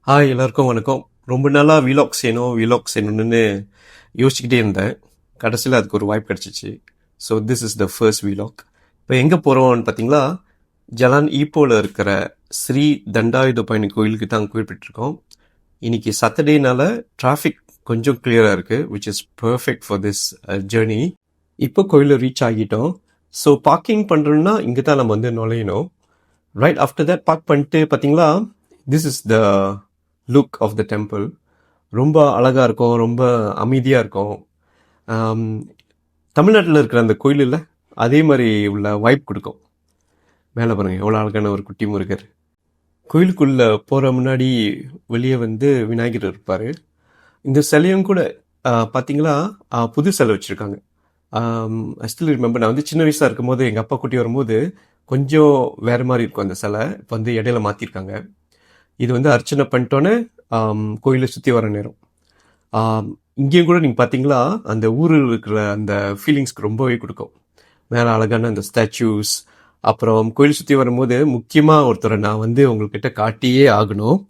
Hi எல்லாருக்கும் வணக்கம். ரொம்ப நாளாக வீலாக் செய்யணும்னு யோசிச்சுக்கிட்டே இருந்தேன். கடைசியில் அதுக்கு ஒரு வாய்ப்பு கிடச்சிச்சு. So this is the first vlog. இப்போ எங்கே போகிறோம்னு பார்த்தீங்களா, ஜலான் ஈப்போவில் இருக்கிற ஸ்ரீ தண்டாயுதபாணி கோயிலுக்கு தான் குறிப்பிட்டிருக்கோம். இன்னைக்கு சாட்டர்டேனால டிராஃபிக் கொஞ்சம் கிளியராக இருக்குது, which is perfect for this journey. இப்போ கோயிலில் ரீச் ஆகிட்டோம். ஸோ பார்க்கிங் பண்ணுறோன்னா இங்கே தான் நம்ம வந்து நுழையணும். ரைட் ஆஃப்டர் தட் பார்க் பண்ணிட்டு பார்த்தீங்களா, this is the look of the temple. ரொம்ப அழகாக இருக்கும், ரொம்ப அமைதியாக இருக்கும். தமிழ்நாட்டில் இருக்கிற அந்த கோயிலில் அதே மாதிரி உள்ள வைப் கொடுக்கும். மேலே பாருங்கள் எவ்வளோ அழகான ஒரு குட்டி முருகர். கோயிலுக்குள்ளே போகிற முன்னாடி வெளியே வந்து விநாயகர் இருப்பார். இந்த சிலையும் கூட பார்த்தீங்களா, புது சிலை வச்சுருக்காங்க. ஐ ஸ்டில் ரிமெம்பர், நான் வந்து சின்ன வயசாக இருக்கும்போது எங்கள் அப்பா கூட்டி வரும்போது கொஞ்சம் வேறு மாதிரி இருக்கும் அந்த சிலை. இப்போ வந்து இடையில மாற்றிருக்காங்க. இது வந்து அர்ச்சனை பண்ணிட்டோன்னே கோயிலை சுற்றி வர நேரம். இங்கேயும் கூட நீங்கள் பார்த்தீங்களா, அந்த ஊரில் இருக்கிற அந்த ஃபீலிங்ஸ்க்கு ரொம்பவே கொடுக்கும். மேலே அழகான அந்த ஸ்டாச்சூஸ். அப்புறம் கோயில் சுற்றி வரும்போது முக்கியமாக ஒருத்தரை நான் வந்து உங்கள்கிட்ட காட்டியே ஆகணும்.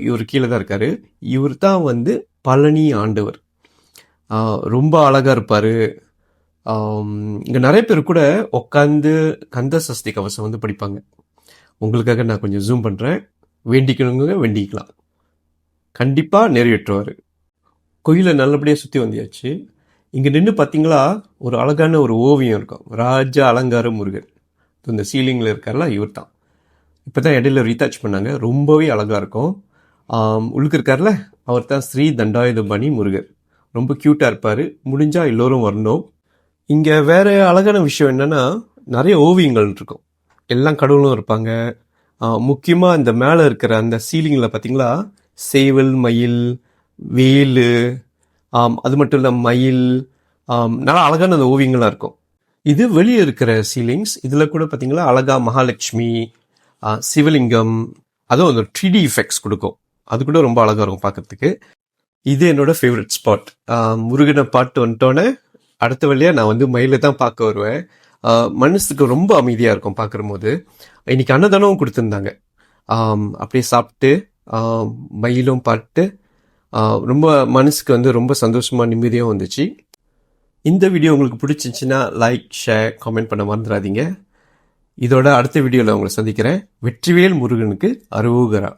இவர் கீழே தான் இருக்கார். இவர் தான் வந்து பழனி ஆண்டவர். ரொம்ப அழகாக இருப்பார். இங்கே நிறைய பேர் கூட உட்காந்து கந்த சஷ்டி கவசம் வந்து படிப்பாங்க. உங்களுக்காக நான் கொஞ்சம் ஜூம் பண்ணுறேன். வேண்டிக்கணுங்க, வேண்டிக்கலாம், கண்டிப்பாக நிறைவேற்றுவார். கோயிலை நல்லபடியாக சுற்றி வந்தியாச்சு. இங்கே நின்று பார்த்தீங்களா, ஒரு அழகான ஒரு ஓவியம் இருக்கும். ராஜ அலங்கார முருகர். இந்த சீலிங்கில் இருக்கார்ல, இவர் தான். இப்போ தான் இடையில ரீடாச் பண்ணாங்க. ரொம்பவே அழகாக இருக்கும். உள்ளுக்கு இருக்கார்ல, அவர் தான் ஸ்ரீ தண்டாயுதபாணி முருகர். ரொம்ப க்யூட்டாக இருப்பார். முடிஞ்சால் எல்லோரும் வரணும். இங்கே வேறு அழகான விஷயம் என்னென்னா, நிறைய ஓவியங்கள் இருக்கும். எல்லாம் கடவுளும் இருப்பாங்க. முக்கியமாக இந்த மேலே இருக்கிற அந்த சீலிங்கில் பார்த்தீங்களா, சேவல், மயில், வேலு, அது மட்டும் இல்லை மயில், நல்லா அழகான அந்த ஓவியங்களாக இருக்கும். இது வெளியே இருக்கிற சீலிங்ஸ். இதில் கூட பார்த்தீங்களா அழகா மகாலட்சுமி, சிவலிங்கம், அதுவும் அந்த 3D எஃபெக்ட்ஸ் கொடுக்கும். அது கூட ரொம்ப அழகாக இருக்கும் பார்க்கறதுக்கு. இது என்னோட ஃபேவரட் ஸ்பாட். முருகனை பாட்டு வந்துட்டோன்னே அடுத்த வழியாக நான் வந்து மயிலை தான் பார்க்க வருவேன். மனசுக்கு ரொம்ப அமைதியாக இருக்கும் பார்க்குற போது. இன்னைக்கு அன்னதானமும் கொடுத்துருந்தாங்க. அப்படியே சாப்பிட்டு மயிலும் பாட்டு ரொம்ப மனசுக்கு வந்து ரொம்ப சந்தோஷமாக நிம்மதியாக வந்துச்சு. இந்த வீடியோ உங்களுக்கு பிடிச்சிருந்துச்சின்னா லைக், ஷேர், கமெண்ட் பண்ண மறந்துடாதீங்க. இதோட அடுத்த வீடியோவில் உங்களை சந்திக்கிறேன். வெற்றிவேல் முருகனுக்கு அரோகரா.